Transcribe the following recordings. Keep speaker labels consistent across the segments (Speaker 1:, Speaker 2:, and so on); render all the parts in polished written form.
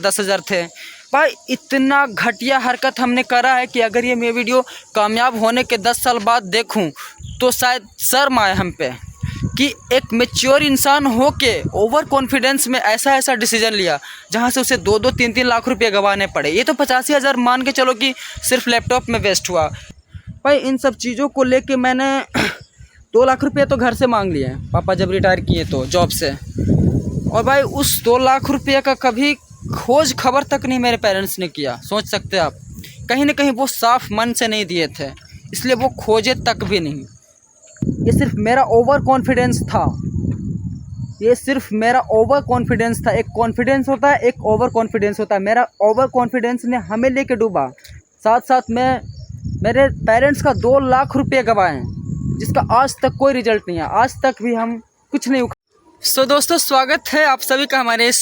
Speaker 1: 10,000 थे। भाई इतना घटिया हरकत हमने करा है कि अगर ये मेरी वीडियो कामयाब होने के 10 साल बाद देखूं तो शायद शर्म आए हम पे कि एक मैच्योर इंसान हो के ओवर कॉन्फिडेंस में ऐसा डिसीजन लिया जहाँ से उसे 2-2, 3-3 लाख रुपये गंवाने पड़े। ये तो 85,000 मान के चलो कि सिर्फ लैपटॉप में वेस्ट हुआ। भाई इन सब चीज़ों को लेके मैंने 2 लाख रुपये तो घर से मांग लिए हैं, पापा जब रिटायर किए तो जॉब से। और भाई उस 2 लाख रुपये का कभी खोज खबर तक नहीं मेरे पेरेंट्स ने किया। सोच सकते हैं आप, कहीं ना कहीं वो साफ मन से नहीं दिए थे, इसलिए वो खोजे तक भी नहीं। ये सिर्फ मेरा ओवर कॉन्फिडेंस था, ये सिर्फ मेरा ओवर कॉन्फिडेंस था। एक कॉन्फिडेंस होता है, एक ओवर कॉन्फिडेंस होता है। मेरा ओवर कॉन्फिडेंस ने हमें लेके डूबा। साथ साथ मैं मेरे पेरेंट्स का 2 लाख रुपये गंवाए हैं, जिसका आज तक कोई रिजल्ट नहीं है। आज तक भी हम कुछ नहीं सो दोस्तों, स्वागत है आप सभी का हमारे इस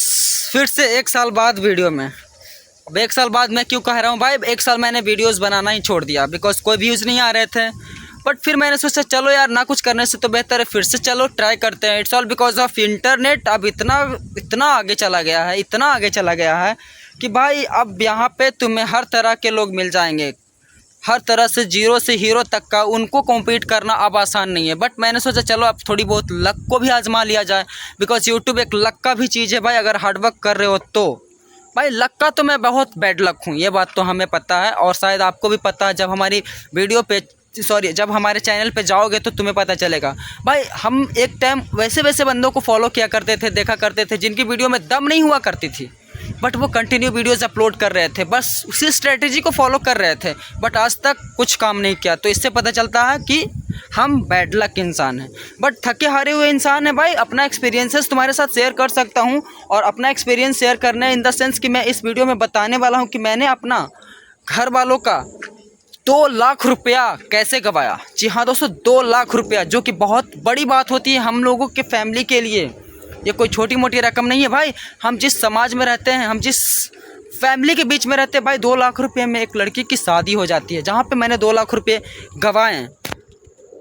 Speaker 1: फिर से 1 साल बाद वीडियो में। अब 1 साल बाद मैं क्यों कह रहा हूँ भाई, 1 साल मैंने वीडियोस बनाना ही छोड़ दिया बिकॉज कोई व्यूज़ नहीं आ रहे थे। बट फिर मैंने सोचा चलो यार, ना कुछ करने से तो बेहतर है फिर से चलो ट्राई करते हैं। It's all because of internet. अब इतना आगे चला गया है, इतना आगे चला गया है कि भाई अब यहाँ पे तुम्हें हर तरह के लोग मिल जाएंगे, हर तरह से जीरो से हीरो तक का। उनको कॉम्पीट करना अब आसान नहीं है। बट मैंने सोचा चलो अब थोड़ी बहुत लक को भी आजमा लिया जाए, बिकॉज यूट्यूब एक लक का भी चीज़ है भाई। अगर हार्डवर्क कर रहे हो तो भाई लक का तो मैं बहुत बैड लक हूँ, ये बात तो हमें पता है और शायद आपको भी पता है। जब हमारी वीडियो पे जब हमारे चैनल पे जाओगे तो तुम्हें पता चलेगा। भाई हम एक टाइम वैसे बंदों को फॉलो किया करते थे, देखा करते थे जिनकी वीडियो में दम नहीं हुआ करती थी, बट वो कंटिन्यू वीडियोज़ अपलोड कर रहे थे, बस उसी स्ट्रेटजी को फॉलो कर रहे थे, बट आज तक कुछ काम नहीं किया। तो इससे पता चलता है कि हम बैड लक इंसान हैं, बट थके हारे हुए इंसान हैं। भाई अपना एक्सपीरियंसेस तुम्हारे साथ शेयर कर सकता हूँ, और अपना एक्सपीरियंस शेयर करने इन द सेंस कि मैं इस वीडियो में बताने वाला हूँ कि मैंने अपना घर वालों का 2 लाख रुपया कैसे गंवाया। जी हाँ दोस्तों, 2 लाख रुपया, जो कि बहुत बड़ी बात होती है हम लोगों के फैमिली के लिए। ये कोई छोटी मोटी रकम नहीं है भाई। हम जिस समाज में रहते हैं, हम जिस फैमिली के बीच में रहते हैं, भाई 2 लाख रुपये में एक लड़की की शादी हो जाती है, जहाँ पे मैंने 2 लाख रुपये गंवाए हैं।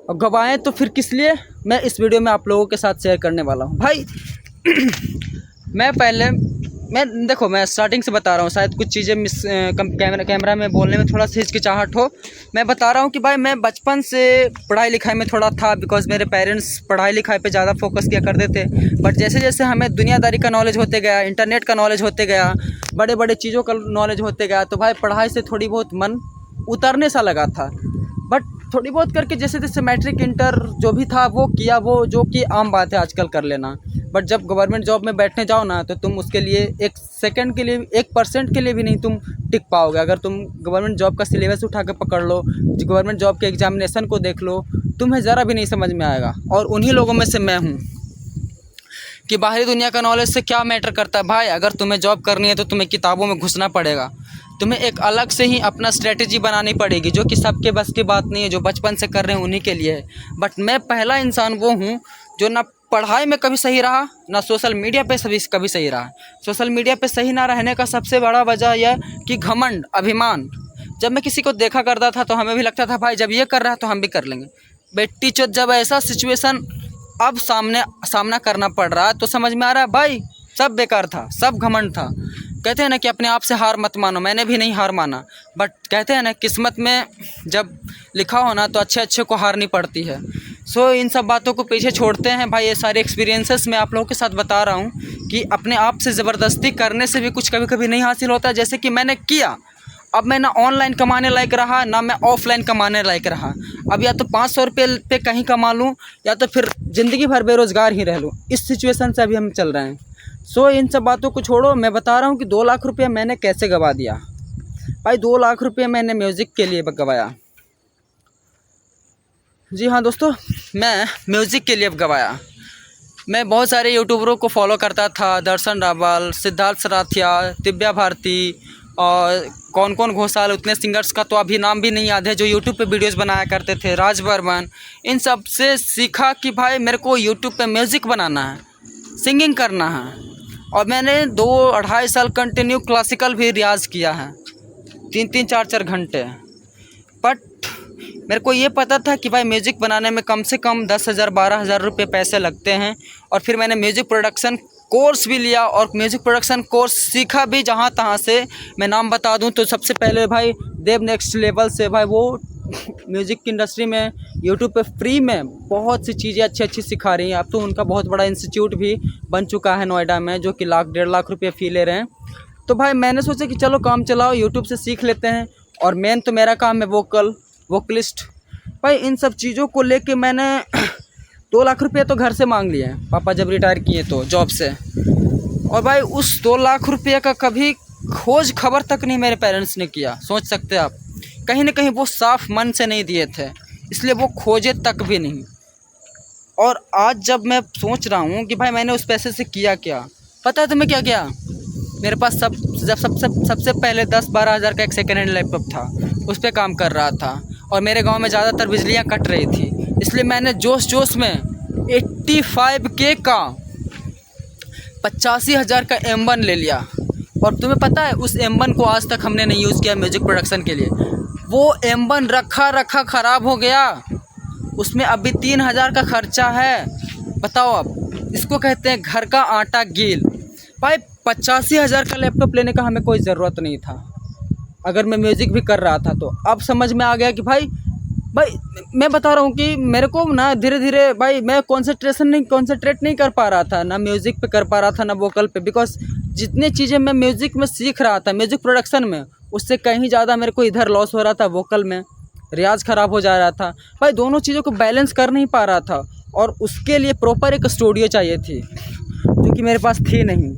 Speaker 1: और गंवाए तो फिर किस लिए, मैं इस वीडियो में आप लोगों के साथ शेयर करने वाला हूँ। भाई देखो मैं स्टार्टिंग से बता रहा हूँ, शायद कुछ चीज़ें कैमरा में बोलने में थोड़ा सा हिचकिचाहट हो। मैं बता रहा हूँ कि भाई मैं बचपन से पढ़ाई लिखाई में थोड़ा था, बिकॉज मेरे पेरेंट्स पढ़ाई लिखाई पे ज़्यादा फोकस किया करते थे। बट जैसे जैसे हमें दुनियादारी का नॉलेज होते गया, इंटरनेट का नॉलेज होते गया, बड़े बड़े चीज़ों का नॉलेज होते गया, तो भाई पढ़ाई से थोड़ी बहुत मन उतरने सा लगा था। बट थोड़ी बहुत करके जैसे जैसे मैट्रिक इंटर जो भी था वो किया, वो जो कि आम बात है आजकल कर लेना। बट जब गवर्नमेंट जॉब में बैठने जाओ ना, तो तुम उसके लिए 1 सेकंड के लिए, 1% के लिए भी नहीं तुम टिक पाओगे। अगर तुम गवर्नमेंट जॉब का सिलेबस उठा के पकड़ लो, गवर्नमेंट जॉब के एग्जामिनेशन को देख लो, तुम्हें ज़रा भी नहीं समझ में आएगा। और उन्हीं लोगों में से मैं हूँ कि बाहरी दुनिया का नॉलेज से क्या मैटर करता है भाई। अगर तुम्हें जॉब करनी है तो तुम्हें किताबों में घुसना पड़ेगा, तुम्हें एक अलग से ही अपना स्ट्रेटजी बनानी पड़ेगी, जो कि सबके बस की बात नहीं है। जो बचपन से कर रहे हैं उन्हीं के लिए है। बट मैं पहला इंसान वो हूँ जो ना पढ़ाई में कभी सही रहा, ना सोशल मीडिया पे कभी सही रहा। सोशल मीडिया पे सही ना रहने का सबसे बड़ा वजह यह कि घमंड, अभिमान। जब मैं किसी को देखा करता था तो हमें भी लगता था भाई जब ये कर रहा है तो हम भी कर लेंगे। बेटी चोत, जब ऐसा सिचुएशन अब सामना करना पड़ रहा है तो समझ में आ रहा है भाई सब बेकार था, सब घमंड था। कहते हैं ना कि अपने आप से हार मत मानो, मैंने भी नहीं हार माना। बट कहते हैं ना किस्मत में जब लिखा हो ना तो अच्छे को हारनी पड़ती है। सो इन सब बातों को पीछे छोड़ते हैं भाई। ये सारे एक्सपीरियंसेस मैं आप लोगों के साथ बता रहा हूँ कि अपने आप से ज़बरदस्ती करने से भी कुछ कभी नहीं हासिल होता। जैसे कि मैंने किया, अब मैं ना ऑनलाइन कमाने लायक रहा, ना मैं ऑफलाइन कमाने लायक रहा। अब या तो 500 रुपये पे कहीं कमा लूँ, या तो फिर ज़िंदगी भर बेरोज़गार ही रह लूँ। इस सिचुएशन से अभी हम चल रहे हैं। सो इन सब बातों को छोड़ो, मैं बता रहा हूँ कि 2 लाख रुपये मैंने कैसे गंवा दिया। भाई 2 लाख रुपये मैंने म्यूज़िक के लिए गंवाया। जी हाँ दोस्तों, मैं म्यूज़िक के लिए गंवाया। मैं बहुत सारे यूट्यूबरों को फॉलो करता था, दर्शन रावल, सिद्धार्थ सराथिया, दिव्या भारती और कौन घोषाल, उतने सिंगर्स का तो अभी नाम भी नहीं याद है जो यूट्यूब पे वीडियोस बनाया करते थे, राज बर्मन। इन सब से सीखा कि भाई मेरे को यूट्यूब पे म्यूज़िक बनाना है, सिंगिंग करना है। और मैंने 2-2.5 साल कंटिन्यू क्लासिकल भी रियाज़ किया है, 3-3, 4-4 घंटे। बट मेरे को ये पता था कि भाई म्यूज़िक बनाने में कम से कम 10,000 12,000 रुपये पैसे लगते हैं। और फिर मैंने म्यूज़िक प्रोडक्शन कोर्स भी लिया और म्यूज़िक प्रोडक्शन कोर्स सीखा भी जहाँ तहाँ से। मैं नाम बता दूँ तो सबसे पहले भाई देव नेक्स्ट लेवल से, भाई वो म्यूज़िक की इंडस्ट्री में यूट्यूब पे फ्री में बहुत सी चीज़ें अच्छी अच्छी सिखा रही हैं। अब तो उनका बहुत बड़ा इंस्टीट्यूट भी बन चुका है नोएडा में, जो कि 1,00,000-1,50,000 रुपये फ़ी ले रहे हैं। तो भाई मैंने सोचा कि चलो काम चलाओ, यूट्यूब से सीख लेते हैं। और मेन तो मेरा काम है वोकलिस्ट। भाई इन सब चीज़ों को लेके मैंने 2,00,000 रुपये तो घर से मांग लिए हैं, पापा जब रिटायर किए तो जॉब से। और भाई उस 2,00,000 रुपये का कभी खोज खबर तक नहीं मेरे पेरेंट्स ने किया। सोच सकते हैं आप, कहीं ना कहीं वो साफ मन से नहीं दिए थे, इसलिए वो खोजे तक भी नहीं। और आज जब मैं सोच रहा हूँ कि भाई मैंने उस पैसे से किया क्या, पता है तुम्हें क्या किया? मेरे पास सबसे पहले 10-12 हज़ार का एक सेकेंड हैंड लैपटॉप था, उस पर काम कर रहा था। और मेरे गांव में ज़्यादातर बिजलियाँ कट रही थी, इसलिए मैंने जोश में 85K का 85,000 का M1 ले लिया। और तुम्हें पता है उस M1 को आज तक हमने नहीं यूज़ किया म्यूज़िक प्रोडक्शन के लिए। वो M1 रखा ख़राब हो गया, उसमें अभी 3,000 का खर्चा है। बताओ आप, इसको कहते हैं घर का आटा गील। भाई 85,000 का लैपटॉप लेने का हमें कोई ज़रूरत नहीं था, अगर मैं म्यूज़िक भी कर रहा था तो। अब समझ में आ गया कि भाई मैं बता रहा हूँ कि मेरे को ना धीरे धीरे भाई मैं कॉन्सेंट्रेट नहीं कर पा रहा था, ना म्यूज़िक पे कर पा रहा था ना वोकल पे। बिकॉज जितनी चीज़ें मैं म्यूज़िक में सीख रहा था म्यूज़िक प्रोडक्शन में, उससे कहीं ज़्यादा मेरे को इधर लॉस हो रहा था, वोकल में रियाज़ ख़राब हो जा रहा था। भाई दोनों चीज़ों को बैलेंस कर नहीं पा रहा था, और उसके लिए प्रॉपर एक स्टूडियो चाहिए थी, जो कि मेरे पास थी नहीं।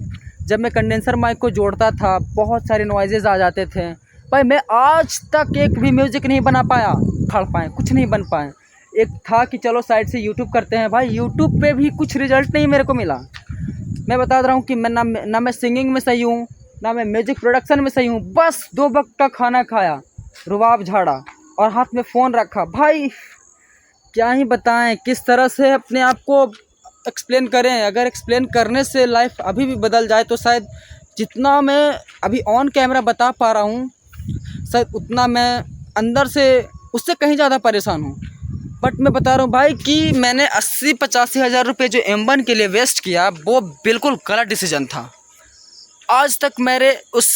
Speaker 1: जब मैं कंडेंसर माइक को जोड़ता था बहुत सारे नॉइजेज़ आ जाते थे। भाई मैं आज तक एक भी म्यूज़िक नहीं बना पाया, उखाड़ पाए, कुछ नहीं बन पाए। एक था कि चलो साइड से यूट्यूब करते हैं, भाई यूट्यूब पे भी कुछ रिजल्ट नहीं मेरे को मिला। मैं बता रहा हूँ कि मैं ना मैं सिंगिंग में सही हूँ, ना मैं म्यूज़िक प्रोडक्शन में सही हूँ। बस 2 वक्त का खाना खाया, रुबाब झाड़ा और हाथ में फ़ोन रखा। भाई क्या ही बताएं, किस तरह से अपने आप को एक्सप्लेन करें। अगर एक्सप्लेन करने से लाइफ अभी भी बदल जाए तो शायद जितना मैं अभी ऑन कैमरा बता पा रहा हूँ, शायद उतना मैं अंदर से उससे कहीं ज़्यादा परेशान हूँ। बट मैं बता रहा हूँ भाई कि मैंने 80-85 हज़ार रुपये जो M1 के लिए वेस्ट किया, वो बिल्कुल गलत डिसीजन था। आज तक मेरे उस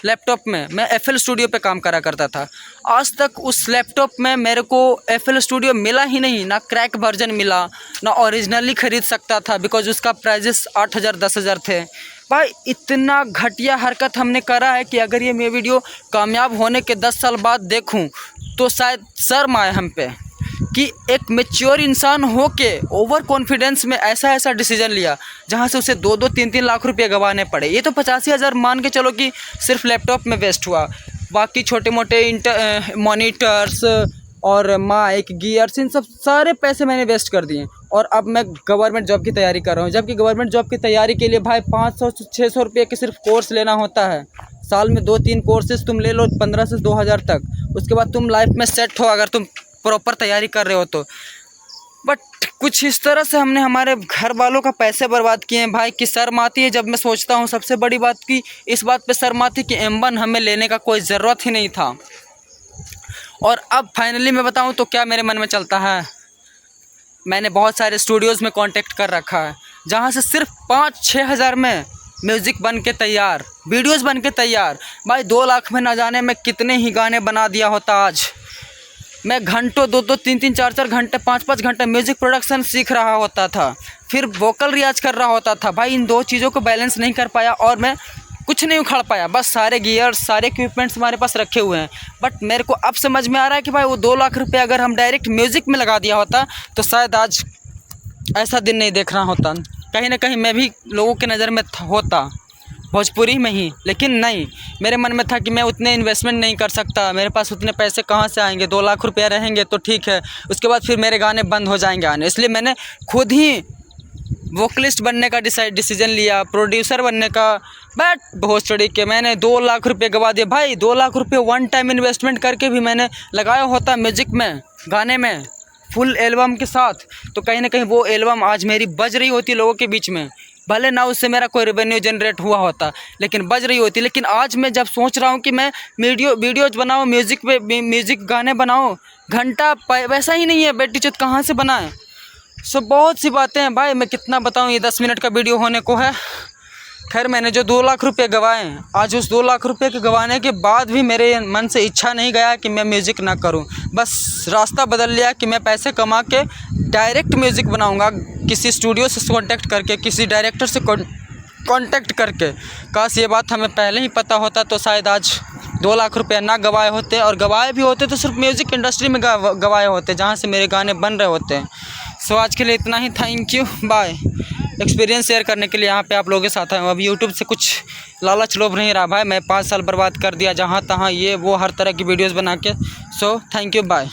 Speaker 1: लैपटॉप में मैं FL स्टूडियो पे काम करा करता था, आज तक उस लैपटॉप में मेरे को FL स्टूडियो मिला ही नहीं, ना क्रैक वर्जन मिला, ना ओरिजिनली ख़रीद सकता था, बिकॉज उसका प्राइजेस 8,000-10,000 थे। भाई इतना घटिया हरकत हमने करा है कि अगर ये मेरी वीडियो कामयाब होने के 10 साल बाद देखूं तो शायद शर्म आए हम पे कि एक मैच्योर इंसान हो के ओवर कॉन्फिडेंस में ऐसा डिसीजन लिया, जहां से उसे 2-2, 3-3 लाख रुपए गंवाने पड़े। ये तो 85,000 मान के चलो कि सिर्फ लैपटॉप में वेस्ट हुआ, बाकी छोटे मोटे मॉनिटर्स और माइक, गियर्स, इन सब सारे पैसे मैंने वेस्ट कर दिए। और अब मैं गवर्नमेंट जॉब की तैयारी कर रहा हूँ, जबकि गवर्नमेंट जॉब की तैयारी के लिए भाई 500-600 रुपये के सिर्फ कोर्स लेना होता है। साल में 2-3 कोर्सेज तुम ले लो 15 से 2,000 तक, उसके बाद तुम लाइफ में सेट हो अगर तुम प्रॉपर तैयारी कर रहे हो तो। बट कुछ इस तरह से हमने हमारे घर वालों का पैसे बर्बाद किए हैं भाई, कि शर्म आती है जब मैं सोचता हूँ। सबसे बड़ी बात की इस बात पे शर्म आती कि M1 हमें लेने का कोई ज़रूरत ही नहीं था। और अब फाइनली मैं बताऊँ तो क्या मेरे मन में चलता है, मैंने बहुत सारे स्टूडियोज़ में कांटेक्ट कर रखा है, जहाँ से सिर्फ 5-6 हज़ार में म्यूज़िक बन के तैयार, वीडियोज़ बन के तैयार। भाई 2 लाख में ना जाने मैं कितने ही गाने बना दिया होता। आज मैं घंटों 2-2, 3-3, 4-4 घंटे, 5-5 घंटे म्यूज़िक प्रोडक्शन सीख रहा होता था, फिर वोकल रियाज कर रहा होता था। भाई इन 2 चीज़ों को बैलेंस नहीं कर पाया और मैं कुछ नहीं उखाड़ पाया। बस सारे गियर्स, सारे इक्विपमेंट्स हमारे पास रखे हुए हैं। बट मेरे को अब समझ में आ रहा है कि भाई वो 2 लाख रुपये अगर हम डायरेक्ट म्यूज़िक में लगा दिया होता तो शायद आज ऐसा दिन नहीं देखना होता। कहीं ना कहीं मैं भी लोगों के नज़र में होता, भोजपुरी में ही। लेकिन नहीं, मेरे मन में था कि मैं उतने इन्वेस्टमेंट नहीं कर सकता, मेरे पास उतने पैसे कहाँ से आएंगे। 2 लाख रुपया रहेंगे तो ठीक है, उसके बाद फिर मेरे गाने बंद हो जाएंगे आने। इसलिए मैंने खुद ही वोकलिस्ट बनने का डिसीजन लिया, प्रोड्यूसर बनने का। बट भोजपुरी के मैंने 2 लाख रुपये गवा दिए। भाई 2 लाख रुपये वन टाइम इन्वेस्टमेंट करके भी मैंने लगाया होता म्यूज़िक में, गाने में, फुल एल्बम के साथ, तो कहीं ना कहीं वो एल्बम आज मेरी बज रही होती लोगों के बीच में। भले ना उससे मेरा कोई रेवेन्यू जनरेट हुआ होता, लेकिन बज रही होती। लेकिन आज मैं जब सोच रहा हूँ कि मैं वीडियोज़ बनाऊँ, म्यूज़िक गाने बनाऊँ, घंटा वैसा ही नहीं है, बेटी चुत कहाँ से बनाएं। सो बहुत सी बातें हैं भाई, मैं कितना बताऊँ, ये 10 मिनट का वीडियो होने को है। खैर मैंने जो 2 लाख रुपए गंवाए, आज उस 2 लाख रुपए के गंवाने के बाद भी मेरे मन से इच्छा नहीं गया कि मैं म्यूज़िक ना करूं। बस रास्ता बदल लिया कि मैं पैसे कमा के डायरेक्ट म्यूज़िक बनाऊंगा, किसी स्टूडियो से कांटेक्ट करके, किसी डायरेक्टर से कांटेक्ट करके। काश ये बात हमें पहले ही पता होता तो शायद आज 2 लाख रुपये ना गंवाए होते, और गंवाए भी होते तो सिर्फ म्यूज़िक इंडस्ट्री में गंवाए होते जहाँ से मेरे गाने बन रहे होते। सो आज के लिए इतना ही, thank you, bye. Experience share करने के लिए यहाँ पे आप लोगों के साथ आया हूँ। अब यूट्यूब से कुछ लालच लोभ नहीं रहा भाई, मैं 5 साल बर्बाद कर दिया जहाँ तहाँ ये वो हर तरह की वीडियोस बना के। So thank you, bye.